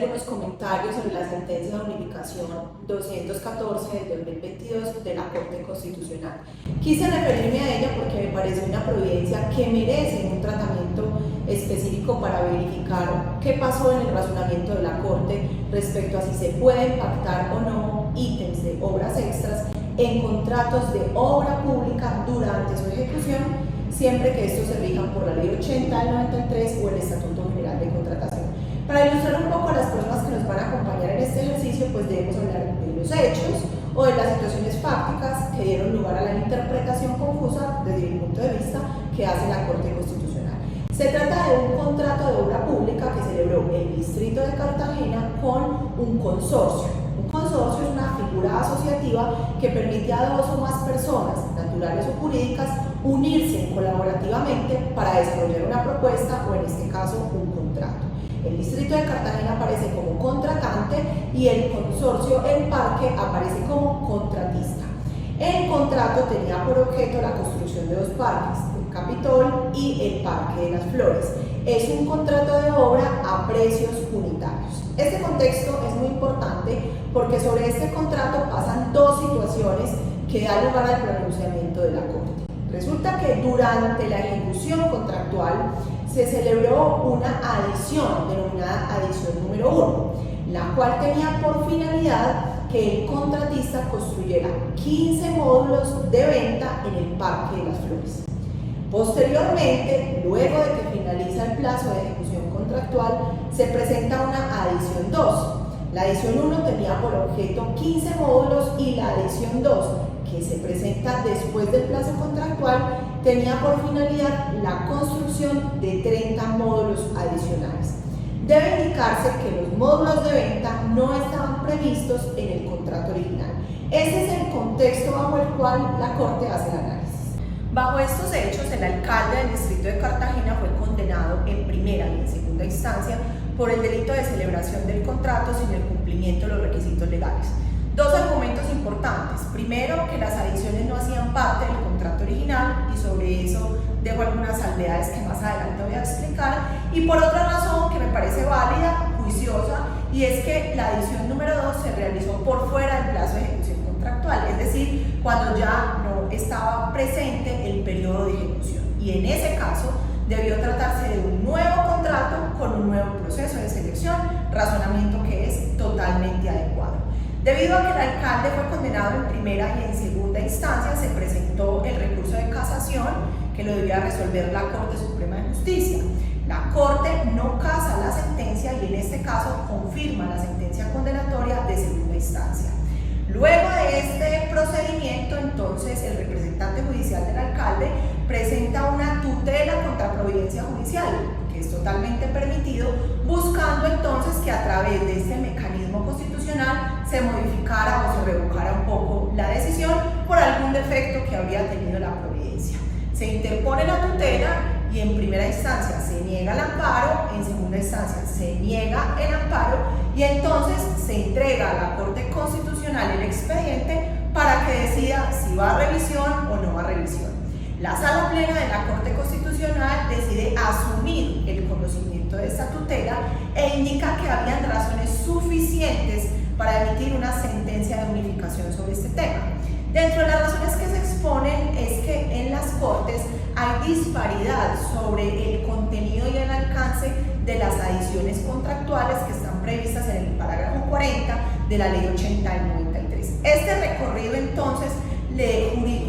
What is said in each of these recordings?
algunos comentarios sobre la sentencia de unificación 214 del 2022 de la Corte Constitucional. Quise referirme a ella porque me parece una providencia que merece un tratamiento específico para verificar qué pasó en el razonamiento de la Corte respecto a si se pueden pactar o no ítems de obras extras en contratos de obra pública durante su ejecución, siempre que estos se rijan por la Ley 80 del 93 o el Estatuto General de Contratación. Para ilustrar un poco a las personas que nos van a acompañar en este ejercicio, pues debemos hablar de los hechos o de las situaciones fácticas que dieron lugar a la interpretación confusa desde el punto de vista que hace la Corte Constitucional. Se trata de un contrato de obra pública que celebró el Distrito de Cartagena con un consorcio. Un consorcio es una figura asociativa que permite a dos o más personas, naturales o jurídicas, unirse colaborativamente para desarrollar una propuesta o en este caso un contrato. El Distrito de Cartagena aparece como contratante y el consorcio El Parque aparece como contratista. El contrato tenía por objeto la construcción de dos parques, el Capitol y el Parque de las Flores. Es un contrato de obra a precios unitarios. Este contexto es muy importante porque sobre este contrato pasan dos situaciones que dan lugar al pronunciamiento de la Corte. Resulta que durante la ejecución contractual se celebró una adición denominada adición número 1, la cual tenía por finalidad que el contratista construyera 15 módulos de venta en el Parque de las Flores. Posteriormente, luego de que finaliza el plazo de ejecución contractual, se presenta una adición 2. La adición 1 tenía por objeto 15 módulos y la adición 2, que se presenta después del plazo contractual, tenía por finalidad la construcción de 30 módulos adicionales. Debe indicarse que los módulos de venta no estaban previstos en el contrato original. Ese es el contexto bajo el cual la Corte hace el análisis. Bajo estos hechos, el alcalde del Distrito de Cartagena fue condenado en primera y en segunda instancia por el delito de celebración del contrato sin el cumplimiento de los requisitos legales. Dos argumentos importantes. Primero, que las adiciones no hacían parte del contrato original y sobre eso dejo algunas salvedades que más adelante voy a explicar. Y por otra razón que me parece válida, juiciosa, y es que la adición número 2 se realizó por fuera del plazo de ejecución contractual, es decir, cuando ya no estaba presente el periodo de ejecución. Y en ese caso debió tratarse de un nuevo contrato con un nuevo proceso de selección, razonamiento que es totalmente adecuado. Debido a que el alcalde fue condenado en primera y en segunda instancia, se presentó el recurso de casación que lo debía resolver la Corte Suprema de Justicia. La Corte no casa la sentencia y en este caso confirma la sentencia condenatoria de segunda instancia. Luego de este procedimiento, entonces, el representante judicial del alcalde presenta una tutela contra providencia judicial, que es totalmente permitido, buscando entonces que a través de este mecanismo constitucional se modificara o se revocara un poco la decisión por algún defecto que habría tenido la providencia. Se interpone la tutela y en primera instancia se niega el amparo, en segunda instancia se niega el amparo y entonces se entrega a la Corte Constitucional el expediente para que decida si va a revisión o no va a revisión. La Sala Plena de la Corte Constitucional decide asumir el conocimiento de esta tutela e indica que habían razones suficientes para emitir una sentencia de unificación sobre este tema. Dentro de las razones que se exponen es que en las Cortes hay disparidad sobre el contenido y el alcance de las adiciones contractuales que están previstas en el parágrafo 40 de la Ley 80 del 93. Este recorrido entonces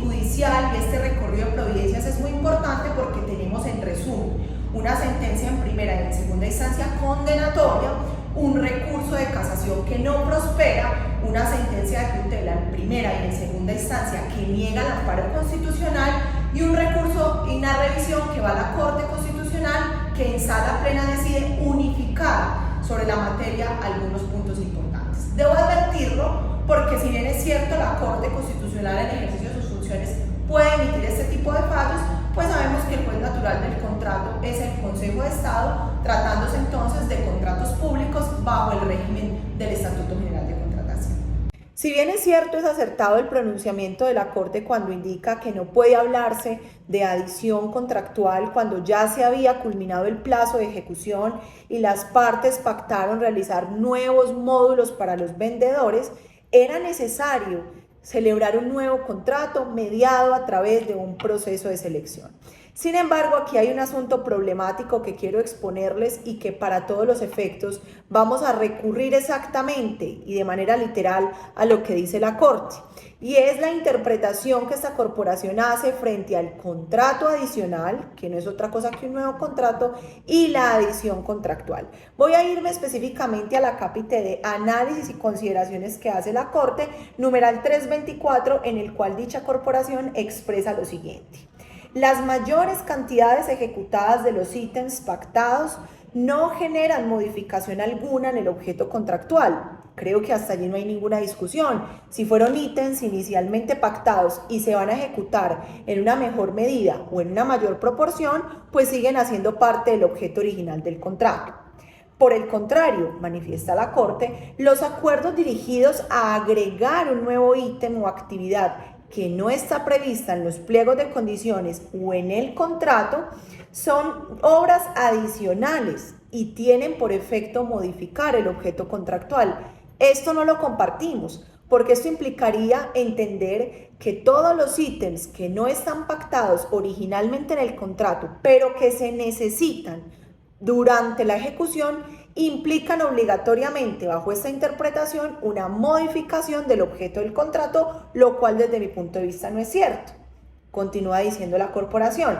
judicial y este recorrido de providencias es muy importante porque tenemos en resumen una sentencia en primera y en segunda instancia condenatoria, un recurso de casación que no prospera, una sentencia de tutela en primera y en segunda instancia que niega el amparo constitucional y un recurso y una revisión que va a la Corte Constitucional que en Sala Plena decide unificar sobre la materia algunos puntos importantes. Debo advertirlo porque si bien es cierto la Corte Constitucional en ejercicio de sus funciones puede emitir este tipo de fallos, pues sabemos que el juez natural del contrato es el Consejo de Estado, tratándose entonces de contratos públicos bajo el régimen del Estatuto General de Contratación. Si bien es cierto, es acertado el pronunciamiento de la Corte cuando indica que no puede hablarse de adición contractual cuando ya se había culminado el plazo de ejecución y las partes pactaron realizar nuevos módulos para los vendedores, era necesario celebrar un nuevo contrato mediado a través de un proceso de selección. Sin embargo, aquí hay un asunto problemático que quiero exponerles y que para todos los efectos vamos a recurrir exactamente y de manera literal a lo que dice la Corte. Y es la interpretación que esta corporación hace frente al contrato adicional, que no es otra cosa que un nuevo contrato, y la adición contractual. Voy a irme específicamente a la cápite de análisis y consideraciones que hace la Corte, numeral 324, en el cual dicha corporación expresa lo siguiente. Las mayores cantidades ejecutadas de los ítems pactados no generan modificación alguna en el objeto contractual. Creo que hasta allí no hay ninguna discusión. Si fueron ítems inicialmente pactados y se van a ejecutar en una mejor medida o en una mayor proporción, pues siguen haciendo parte del objeto original del contrato. Por el contrario, manifiesta la Corte, los acuerdos dirigidos a agregar un nuevo ítem o actividad que no está prevista en los pliegos de condiciones o en el contrato son obras adicionales y tienen por efecto modificar el objeto contractual. Esto no lo compartimos porque esto implicaría entender que todos los ítems que no están pactados originalmente en el contrato, pero que se necesitan durante la ejecución, implican obligatoriamente, bajo esta interpretación, una modificación del objeto del contrato, lo cual desde mi punto de vista no es cierto. Continúa diciendo la corporación.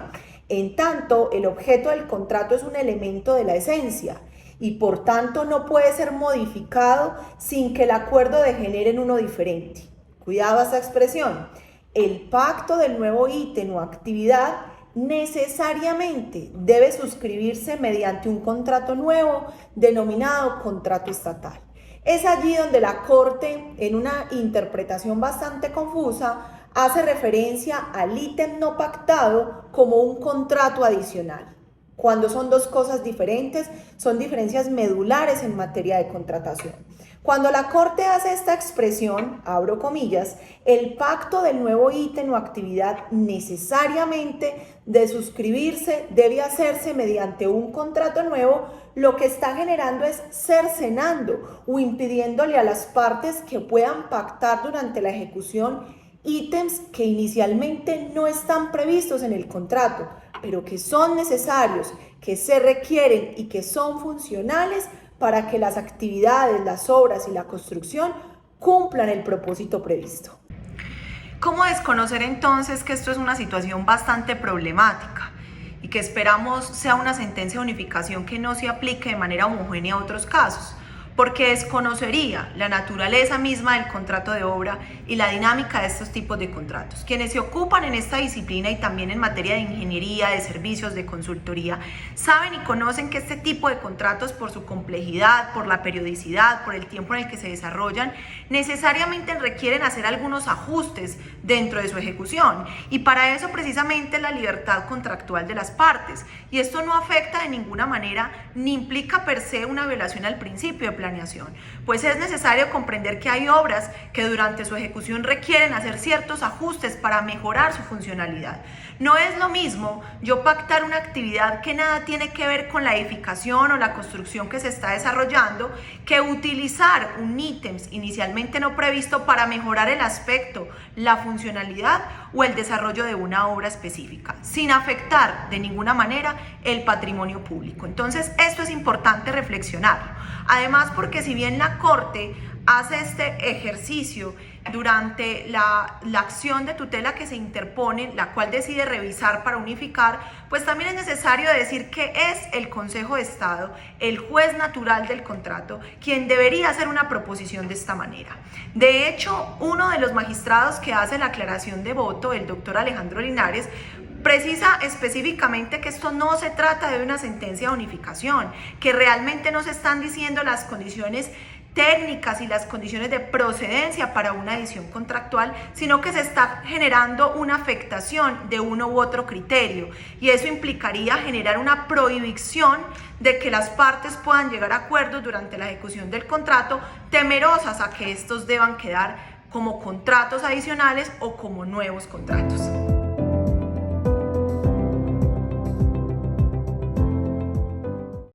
En tanto, el objeto del contrato es un elemento de la esencia y por tanto no puede ser modificado sin que el acuerdo degenere en uno diferente. Cuidado a esta expresión. El pacto del nuevo ítem o actividad necesariamente debe suscribirse mediante un contrato nuevo denominado contrato estatal. Es allí donde la Corte, en una interpretación bastante confusa, hace referencia al ítem no pactado como un contrato adicional. Cuando son dos cosas diferentes, son diferencias medulares en materia de contratación. Cuando la Corte hace esta expresión, abro comillas, el pacto del nuevo ítem o actividad necesariamente de suscribirse debe hacerse mediante un contrato nuevo, lo que está generando es cercenando o impidiéndole a las partes que puedan pactar durante la ejecución ítems que inicialmente no están previstos en el contrato, pero que son necesarios, que se requieren y que son funcionales para que las actividades, las obras y la construcción cumplan el propósito previsto. ¿Cómo desconocer entonces que esto es una situación bastante problemática y que esperamos sea una sentencia de unificación que no se aplique de manera homogénea a otros casos? Porque desconocería la naturaleza misma del contrato de obra y la dinámica de estos tipos de contratos. Quienes se ocupan en esta disciplina y también en materia de ingeniería, de servicios, de consultoría, saben y conocen que este tipo de contratos, por su complejidad, por la periodicidad, por el tiempo en el que se desarrollan, necesariamente requieren hacer algunos ajustes dentro de su ejecución. Y para eso precisamente la libertad contractual de las partes. Y esto no afecta de ninguna manera ni implica per se una violación al principio de planeación, pues es necesario comprender que hay obras que durante su ejecución requieren hacer ciertos ajustes para mejorar su funcionalidad. No es lo mismo yo pactar una actividad que nada tiene que ver con la edificación o la construcción que se está desarrollando que utilizar un ítem inicialmente no previsto para mejorar el aspecto, la funcionalidad o el desarrollo de una obra específica, sin afectar de ninguna manera el patrimonio público. Entonces, esto es importante reflexionarlo. Además, porque si bien la Corte hace este ejercicio durante la acción de tutela que se interpone, la cual decide revisar para unificar, pues también es necesario decir que es el Consejo de Estado, el juez natural del contrato, quien debería hacer una proposición de esta manera. De hecho, uno de los magistrados que hace la aclaración de voto, el doctor Alejandro Linares, precisa específicamente que esto no se trata de una sentencia de unificación, que realmente no se están diciendo las condiciones técnicas y las condiciones de procedencia para una adición contractual, sino que se está generando una afectación de uno u otro criterio, y eso implicaría generar una prohibición de que las partes puedan llegar a acuerdos durante la ejecución del contrato, temerosas a que estos deban quedar como contratos adicionales o como nuevos contratos.